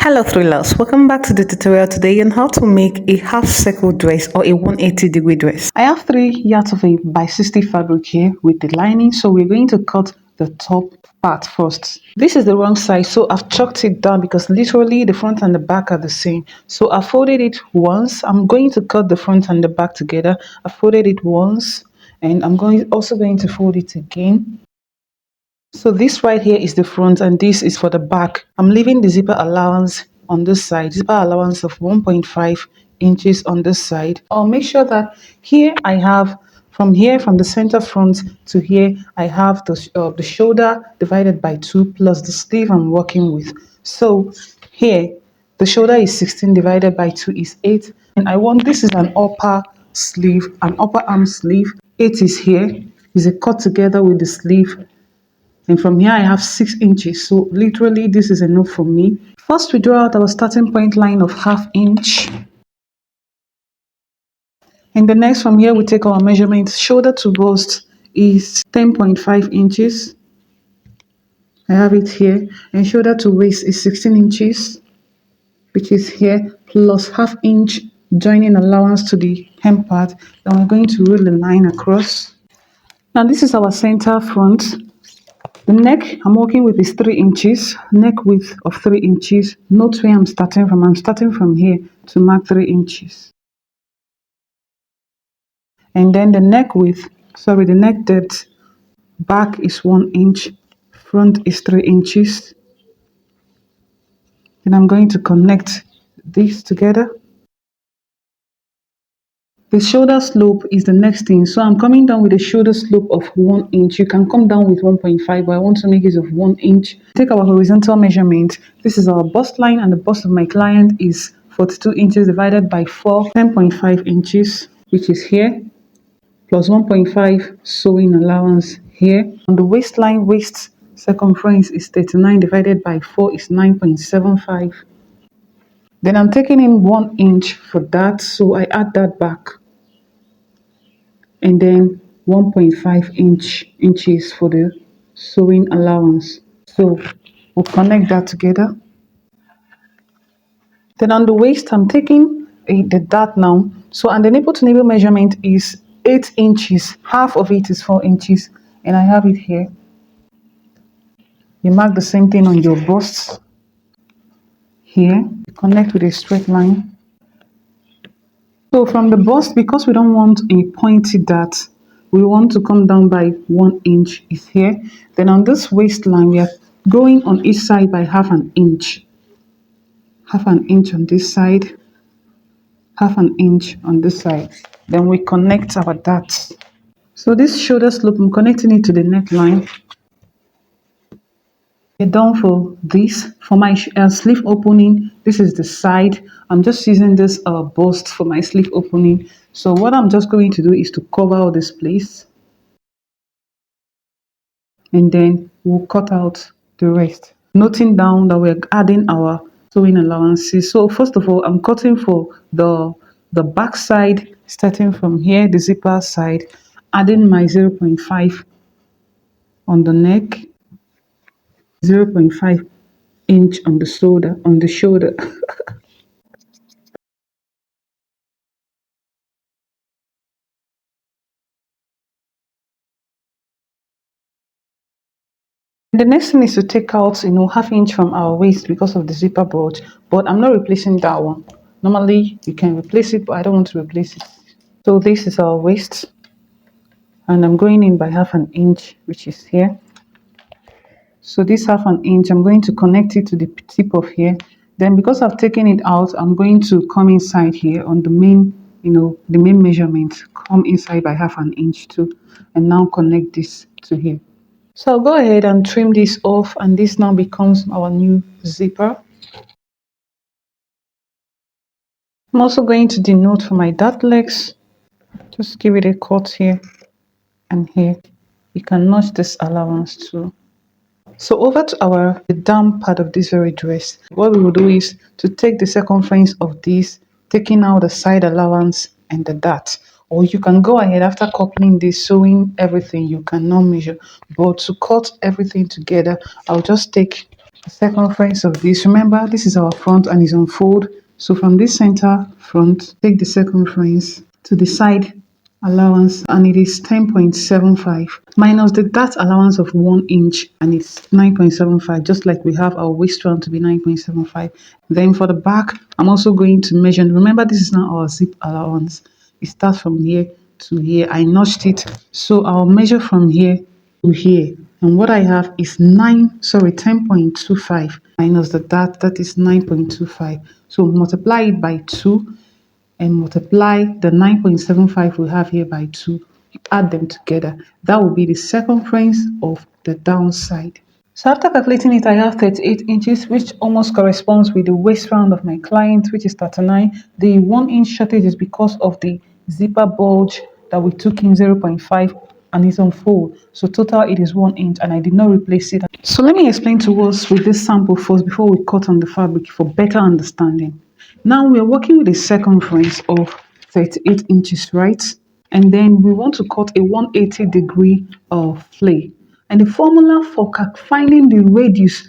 Hello thrillers, welcome back to the tutorial today on how to make a half circle dress or a 180-degree dress. I have 3 yards of a by 60 fabric here with the lining, so we're going to cut the top part first. This is the wrong size, so I've chalked it down because literally the front and the back are the same. So I folded it once. I'm going to cut the front and the back together. I folded it once and I'm also going to fold it again. So this right here is the front and this is for the back. I'm leaving the zipper allowance on this side, zipper allowance of 1.5 inches on this side. I'll make sure that here I have from the center front to here I have the shoulder divided by 2 plus the sleeve I'm working with. So here the shoulder is 16 divided by 2 is 8, and I want this is an upper sleeve, an upper arm sleeve. 8 is here, is a cut together with the sleeve. And from here I have 6 inches, so literally this is enough for me. First we draw out our starting point line of 1/2 inch, and the next from here we take our measurement. Shoulder to bust is 10.5 inches, I have it here, and shoulder to waist is 16 inches, which is here, plus 1/2 inch joining allowance to the hem part. Then we're going to roll the line across. Now this is our center front. The neck I'm working with is 3 inches, neck width of 3 inches. Note where I'm starting from. I'm starting from here to mark 3 inches. And then the neck depth, back is 1 inch, front is 3 inches. Then I'm going to connect these together. The shoulder slope is the next thing. So I'm coming down with a shoulder slope of 1 inch. You can come down with 1.5, but I want to make it of 1 inch. Take our horizontal measurement. This is our bust line, and the bust of my client is 42 inches divided by 4, 10.5 inches, which is here, plus 1.5 sewing allowance here. On the waistline, waist circumference is 39 divided by 4 is 9.75. Then I'm taking in 1 inch for that, so I add that back. And then 1.5 inches for the sewing allowance. So we'll connect that together. Then on the waist, I'm taking the dart now. So, and the nipple to nipple measurement is 8 inches. Half of it is 4 inches, and I have it here. You mark the same thing on your bust. Here, you connect with a straight line. So from the bust, because we don't want a pointy dart, we want to come down by 1 inch is here. Then on this waistline, we are going on each side by 1/2 inch. 1/2 inch on this side, 1/2 inch on this side. Then we connect our darts. So this shoulder slope, I'm connecting it to the neckline. We're done for this. For my sleeve opening, this is the side. I'm just using this bust for my sleeve opening. So what I'm just going to do is to cover all this place, and then we'll cut out the rest, noting down that we're adding our sewing allowances. So first of all, I'm cutting for the back side, starting from here, the zipper side, adding my 0.5 on the neck, 0.5 inch on the shoulder. The next thing is to take out 1/2 inch from our waist because of the zipper bulge, but I'm not replacing that one. Normally you can replace it, but I don't want to replace it. So this is our waist, and I'm going in by 1/2 inch, which is here. So this 1/2 inch, I'm going to connect it to the tip of here. Then because I've taken it out, I'm going to come inside here on the main, the main measurement, come inside by 1/2 inch too, and now connect this to here. So I'll go ahead and trim this off, and this now becomes our new zipper. I'm also going to denote for my dart legs. Just give it a cut here and here. You can notch this allowance too. So over to the down part of this very dress, what we will do is to take the circumference of this, taking out the side allowance and the dart. Or you can go ahead after coupling this, sewing everything, you cannot measure. But to cut everything together, I'll just take circumference of this. Remember, this is our front and is on fold. So from this center front, take the circumference to the side allowance and it is 10.75 minus the dart allowance of 1 inch and it's 9.75, just like we have our waist round to be 9.75. Then for the back, I'm also going to measure. Remember, this is not our zip allowance. It starts from here to here. I notched it, so I'll measure from here to here. And what I have is 10.25 minus the dart, that is 9.25. So multiply it by 2 and multiply the 9.75 we have here by 2. You add them together. That will be the circumference of the downside. So after calculating it, I have 38 inches, which almost corresponds with the waist round of my client, which is 39. The 1 inch shortage is because of the zipper bulge that we took in 0.5 and it's on fold. So total it is 1 inch and I did not replace it. So let me explain to us with this sample first before we cut on the fabric for better understanding. Now we are working with a circumference of 38 inches, right? And then we want to cut a 180-degree flay. And the formula for finding the radius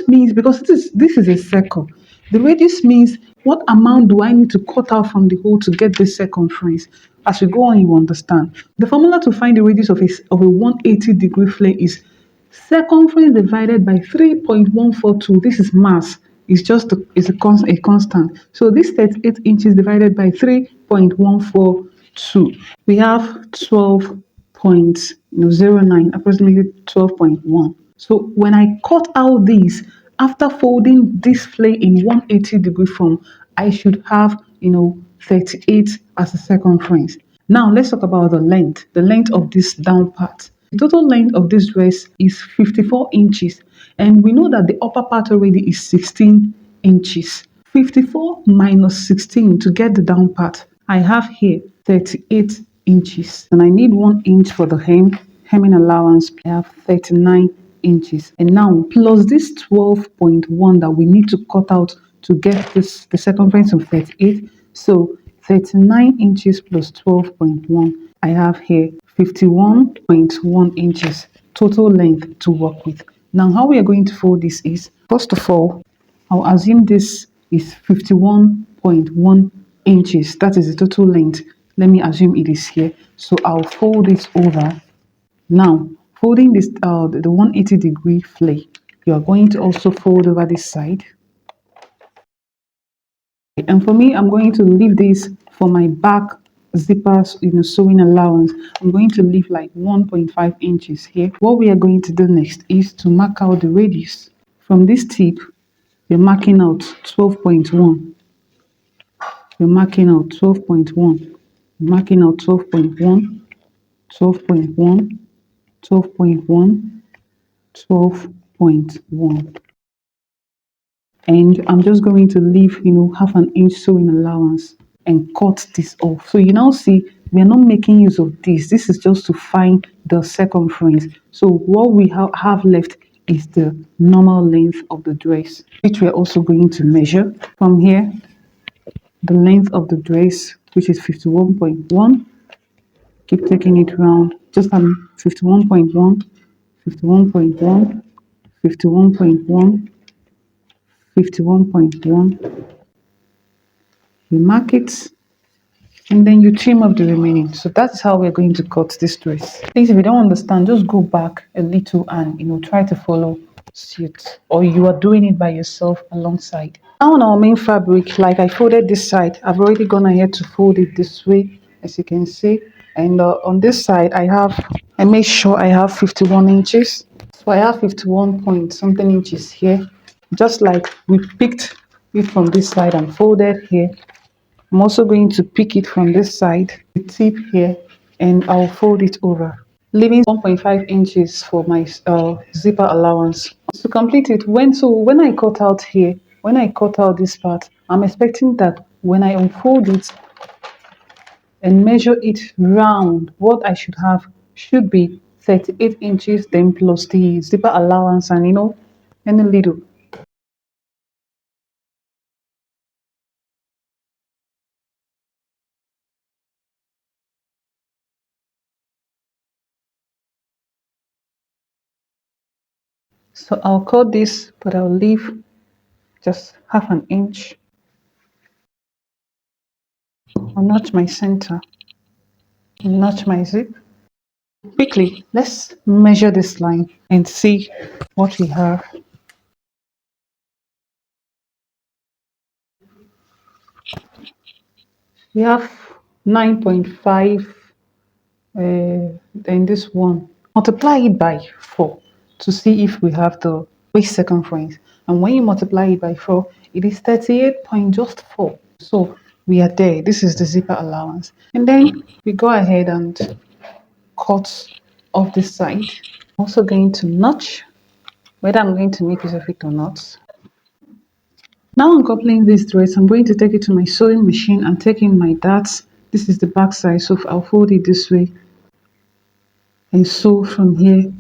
means, because this is a circle, the radius means what amount do I need to cut out from the hole to get this circumference. As we go on, you understand. The formula to find the radius of a 180-degree flay is circumference divided by 3.142. This is mass. It's just a constant. So this 38 inches divided by 3.142. We have 12.09, approximately 12.1. So when I cut out these, after folding this flay in 180-degree form, I should have 38 as a circumference. Now let's talk about the length of this down part. The total length of this dress is 54 inches, and we know that the upper part already is 16 inches. 54 minus 16 to get the down part. I have here 38 inches, and I need 1 inch for the hemming allowance. I have 39 inches, and now plus this 12.1 that we need to cut out to get the circumference of 38. So 39 inches plus 12.1, I have here 51.1 inches total length to work with. Now how we are going to fold this is, first of all, I'll assume this is 51.1 inches. That is the total length. Let me assume it is here. So I'll fold it over. Now, folding this the 180-degree flay, you are going to also fold over this side. And for me, I'm going to leave this for my back zippers, sewing allowance. I'm going to leave like 1.5 inches here. What we are going to do next is to mark out the radius. From this tip, you're marking out 12.1. You're marking out 12.1. Marking out 12.1, 12.1, 12.1, 12.1. And I'm just going to leave half an inch sewing allowance and cut this off. So you now see we are not making use of this is just to find the circumference. So what we have left is the normal length of the dress, which we're also going to measure from here. The length of the dress, which is 51.1, keep taking it round, just 51.1, 51.1, 51.1, 51.1. You mark it and then you trim up the remaining. So that's how we're going to cut this dress. Please, if you don't understand, just go back a little and try to follow suit, or you are doing it by yourself alongside. Now on our main fabric, like I folded this side, I've already gone ahead to fold it this way, as you can see. And on this side, I made sure I have 51 inches. So I have 51 point something inches here, just like we picked it from this side and folded here. I'm also going to pick it from this side, the tip here, and I'll fold it over, leaving 1.5 inches for my zipper allowance. To complete it, when I cut out here, when I cut out this part, I'm expecting that when I unfold it and measure it round, what I should have should be 38 inches, then plus the zipper allowance and any little. So I'll cut this, but I'll leave just half an inch. I'll notch my center, notch my zip. Quickly, let's measure this line and see what we have. We have 9.5 in this one. Multiply it by 4 to see if we have the waist circumference. And when you multiply it by 4, it is 38 point just 4. So we are there. This is the zipper allowance. And then we go ahead and cut off this side. Also going to notch, whether I'm going to make use of it or not. Now I'm coupling this dress. I'm going to take it to my sewing machine and take in my darts. This is the back side, so I'll fold it this way and sew from here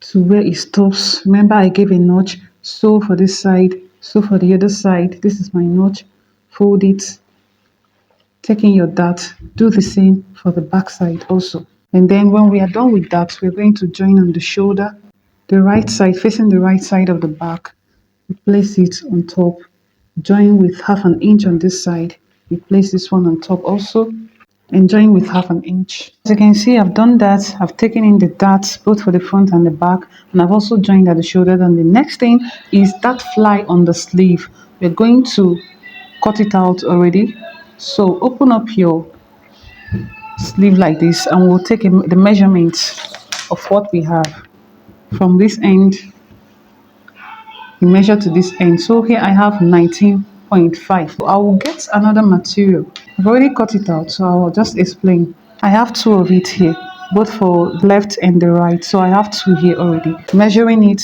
to where it stops. Remember, I gave a notch. Sew for this side, sew for the other side. This is my notch. Fold it, take in your dart. Do the same for the back side also. And then when we are done with that, we're going to join on the shoulder, the right side, facing the right side of the back. We place it on top. Join with half an inch on this side. We place this one on top also and join with half an inch. As you can see, I've done that. I've taken in the darts both for the front and the back, and I've also joined at the shoulder. Then the next thing is that fly on the sleeve. We're going to cut it out already. So open up your sleeve like this, and we'll take the measurements of what we have from this end. We measure to this end. So here I have 19.5. I will get another material. I've already cut it out, so I will just explain. I have two of it here, both for left and the right. So I have two here already. Measuring it,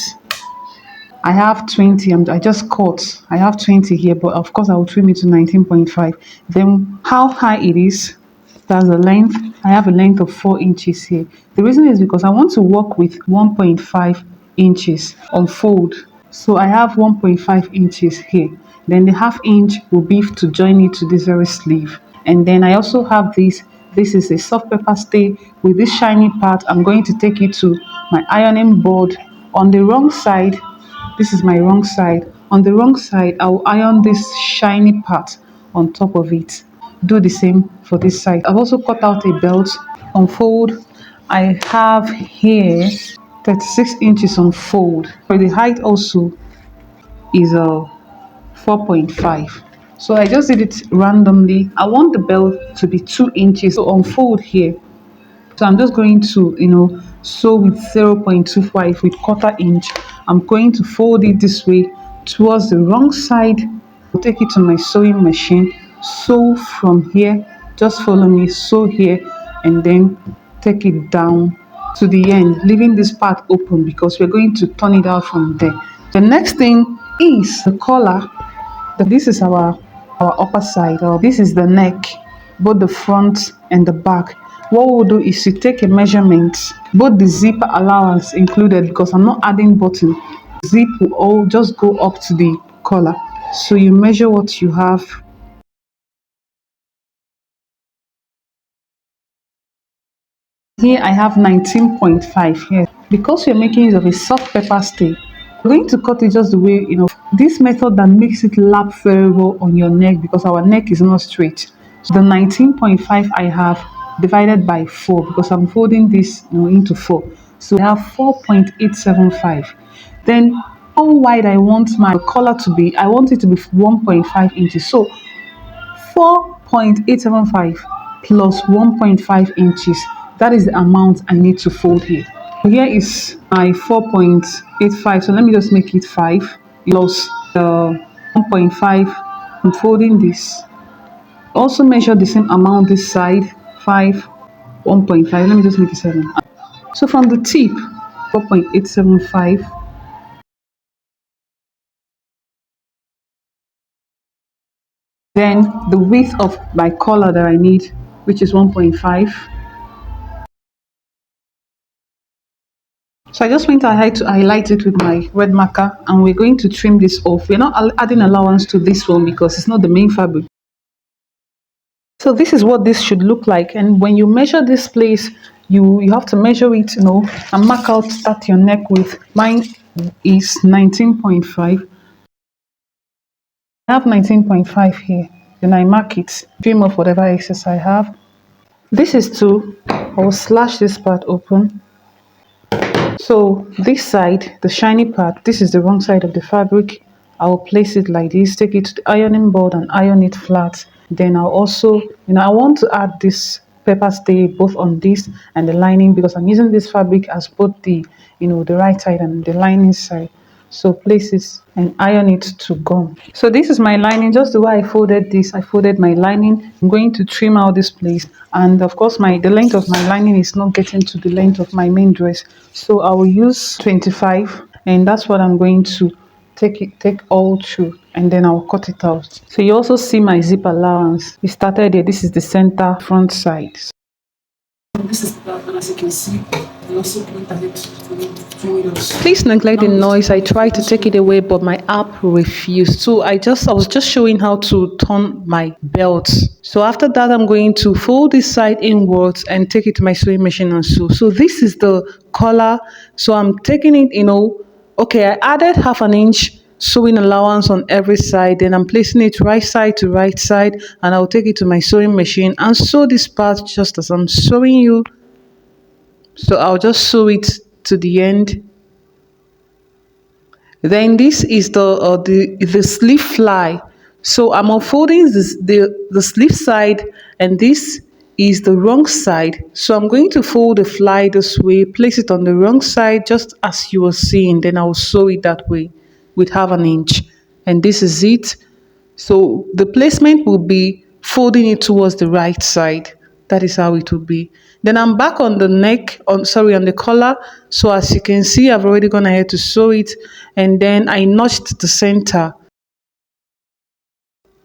I have 20. I just cut. I have 20 here, but of course I will trim it to 19.5. Then how high it is, that's the length. I have a length of 4 inches here. The reason is because I want to work with 1.5 inches on fold. So I have 1.5 inches here. Then the half inch will be to join it to this very sleeve. And then I also have this. This is a soft pepper stay with this shiny part. I'm going to take it to my ironing board. On the wrong side, this is my wrong side. On the wrong side, I will iron this shiny part on top of it. Do the same for this side. I've also cut out a belt. On fold, I have here 36 inches on fold. For the height also is 4.5. So I just did it randomly. I want the belt to be 2 inches. So on fold here, so I'm just going to, sew with 0.25 with quarter inch. I'm going to fold it this way towards the wrong side. I'll take it to my sewing machine. Sew from here. Just follow me. Sew here and then take it down to the end, leaving this part open because we're going to turn it out from there. The next thing is the collar. This is our upper side, or this is the neck, both the front and the back. What we'll do is to take a measurement, both the zipper allowance included, because I'm not adding button. Zip will all just go up to the collar. So you measure what you have. Here I have 19.5 here. Because we're making use of a soft pepper stay, we're going to cut it just the way, this method that makes it lap very well on your neck because our neck is not straight. So the 19.5 I have divided by 4 because I'm folding this into 4. So I have 4.875. Then how wide I want my collar to be, I want it to be 1.5 inches. So 4.875 plus 1.5 inches. That is the amount I need to fold here. Here is my 4.85. So let me just make it 5 plus the 1.5. I'm folding this. Also measure the same amount this side. 5, 1.5. Let me just make it 7. So from the tip, 4.875. Then the width of my collar that I need, which is 1.5. So I just went ahead to highlight it with my red marker, and we're going to trim this off. We're not adding allowance to this one because it's not the main fabric. So this is what this should look like. And when you measure this place, you have to measure it, and mark out that your neck width. Mine is 19.5. I have 19.5 here. Then I mark it, trim off whatever excess I have. This is 2. I will slash this part open. So this side, the shiny part, this is the wrong side of the fabric. I will place it like this, take it to the ironing board and iron it flat. Then I'll also, I want to add this pepper stay both on this and the lining because I'm using this fabric as both the, the right side and the lining side. So place it and iron it to gum. So this is my lining. Just the way I folded this, I folded my lining. I'm going to trim out this place, and of course the length of my lining is not getting to the length of my main dress, so I will use 25, and that's what I'm going to take all through, and then I'll cut it out. So you also see my zip allowance. We started here. This is the center front side. This is the back, and as you can see, I also point at it to please neglect the noise. I tried to take it away, but my app refused. So I was just showing how to turn my belt. So after that, I'm going to fold this side inwards and take it to my sewing machine and sew. So this is the collar. So I'm taking it, okay, I added half an inch sewing allowance on every side, then I'm placing it right side to right side, and I'll take it to my sewing machine and sew this part just as I'm showing you. So I'll just sew it to the end. Then this is the sleeve fly. So I'm unfolding the sleeve side, and this is the wrong side. So I'm going to fold the fly this way, place it on the wrong side just as you were seeing. Then I'll sew it that way with half an inch. And this is it. So the placement will be folding it towards the right side. That is how it will be. Then I'm back on the neck, on the collar. So as you can see, I've already gone ahead to sew it, and then I notched the center.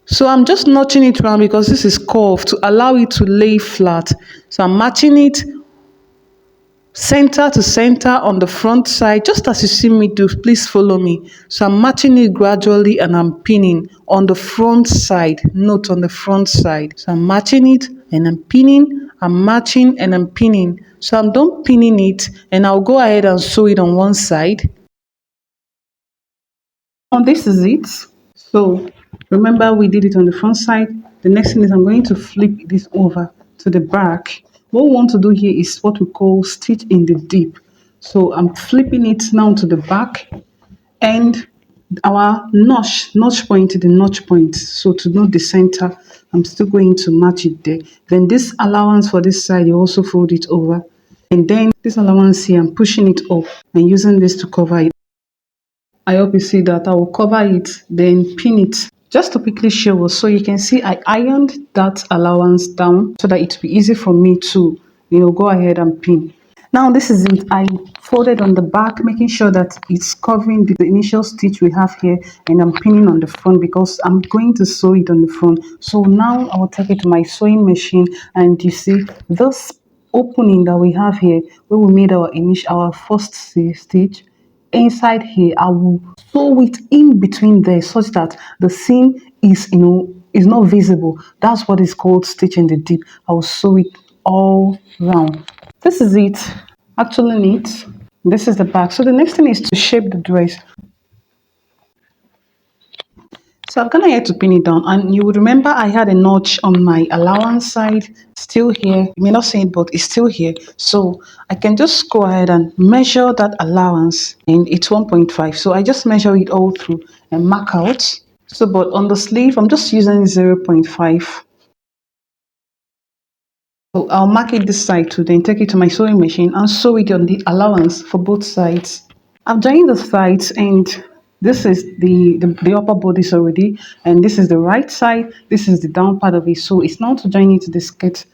So I'm just notching it around because this is curved to allow it to lay flat. So I'm matching it center to center on the front side, just as you see me do. Please follow me. So I'm matching it gradually, and I'm pinning on the front side. Note, on the front side. So I'm matching it and I'm pinning, I'm matching and I'm pinning. So I'm done pinning it, and I'll go ahead and sew it on one side. And this is it. So remember, we did it on the front side. The next thing is I'm going to flip this over to the back. What we want to do here is what we call stitch in the dip. So I'm flipping it now to the back, and our notch point to the notch point. So to note the center, I'm still going to match it there. Then this allowance for this side, you also fold it over. And then this allowance here, I'm pushing it up and using this to cover it. I hope you see that. I will cover it, then pin it. Just to quickly show us, so you can see I ironed that allowance down so that it will be easy for me to, go ahead and pin. Now this is it. I folded on the back, making sure that it's covering the initial stitch we have here, and I'm pinning on the front because I'm going to sew it on the front. So now I will take it to my sewing machine, and you see this opening that we have here where we made our first stitch. Inside here, I will sew it in between there such that the seam is not visible. That's what is called stitching the dip. I will sew it all round. This is it. Actually neat. This is the back. So the next thing is to shape the dress. So I'm gonna here to pin it down, and you would remember I had a notch on my allowance side, still here. You may not see it, but it's still here. So I can just go ahead and measure that allowance, and it's 1.5. So I just measure it all through and mark out. So, but on the sleeve, I'm just using 0.5. So I'll mark it this side too, then take it to my sewing machine and sew it on the allowance for both sides. I've joined the sides, and this is the upper bodice already, and this is the right side, this is the down part of it. So it's now to join it to the skirt,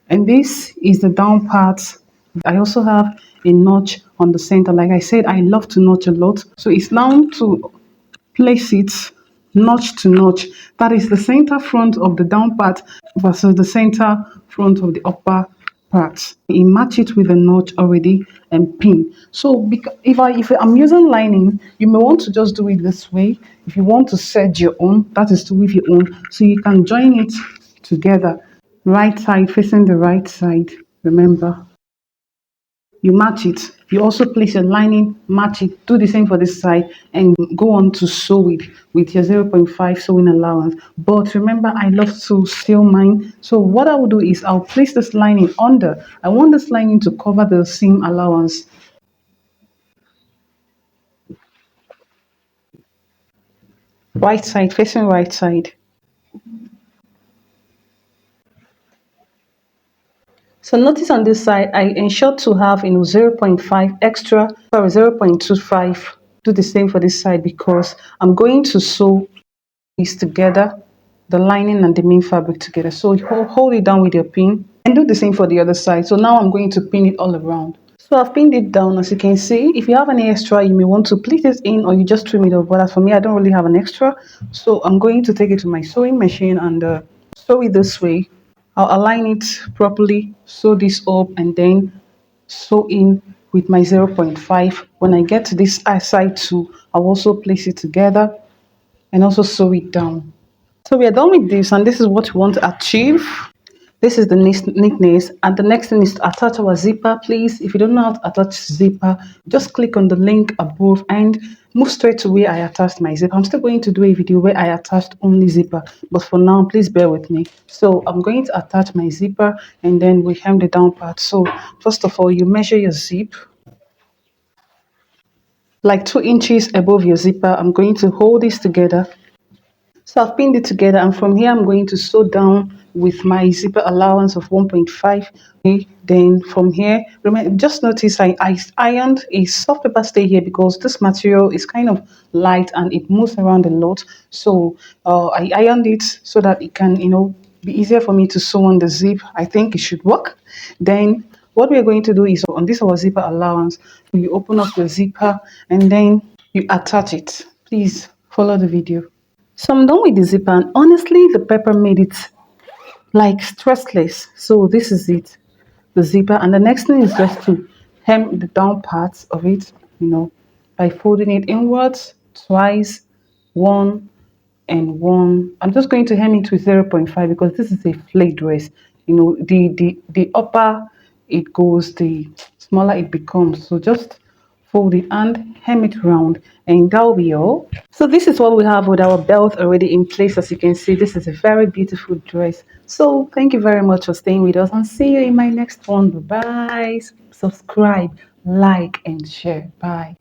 and this is the down part. I also have a notch on the center. Like I said, I love to notch a lot, so it's now to place it notch to notch. That is the center front of the down part versus the center front of the upper part. You match it with a notch already and pin. So if I'm using lining, you may want to just do it this way. If you want to set your own, that is to weave your own. So you can join it together. Right side facing the right side, remember. you match it. You also place your lining, match it, do the same for this side, and go on to sew it with your zero point 0.5 sewing allowance. But remember, I love to sew mine. So what I will do is I'll place this lining under. I want this lining to cover the seam allowance. Right side, facing right side. So notice on this side, I ensured to have zero point 0.5 extra, sorry, 0.25. Do the same for this side because I'm going to sew these together, the lining and the main fabric together. So hold it down with your pin and do the same for the other side. So now I'm going to pin it all around. So I've pinned it down, as you can see. If you have any extra, you may want to pleat it in or you just trim it off. But as for me, I don't really have an extra. So I'm going to take it to my sewing machine and sew it this way. I'll align it properly, sew this up, and then sew in with my zero point 0.5. When I get to this side too, I'll also place it together and also sew it down. So we are done with this, and this is what we want to achieve. This is the neatness, and the next thing is to attach our zipper. Please, if you don't know how to attach zipper, just click on the link above and move straight to where I attached my zipper. I'm still going to do a video where I attached only zipper, but for now, please bear with me. So I'm going to attach my zipper, and then we hem the down part. So first of all, you measure your zip like 2 inches above your zipper. I'm going to hold this together. So I've pinned it together, and from here I'm going to sew down with my zipper allowance of 1.5. Okay, then from here, remember, just notice I ironed a soft paper stay here because this material is kind of light and it moves around a lot. So I ironed it so that it can, be easier for me to sew on the zip. I think it should work. Then what we are going to do is on this our zipper allowance, you open up the zipper and then you attach it. Please follow the video. So I'm done with the zipper, and honestly the pepper made it like stressless. So this is it, the zipper, and the next thing is just to hem the down parts of it, by folding it inwards twice, one and one. I'm just going to hem it with zero point 0.5 because this is a flared dress. The upper it goes, the smaller it becomes. So just fold it and hem it round, and that will be all. So this is what we have with our belt already in place. As you can see, this is a very beautiful dress. So thank you very much for staying with us, and see you in my next one. Bye bye. Subscribe, like and share. Bye.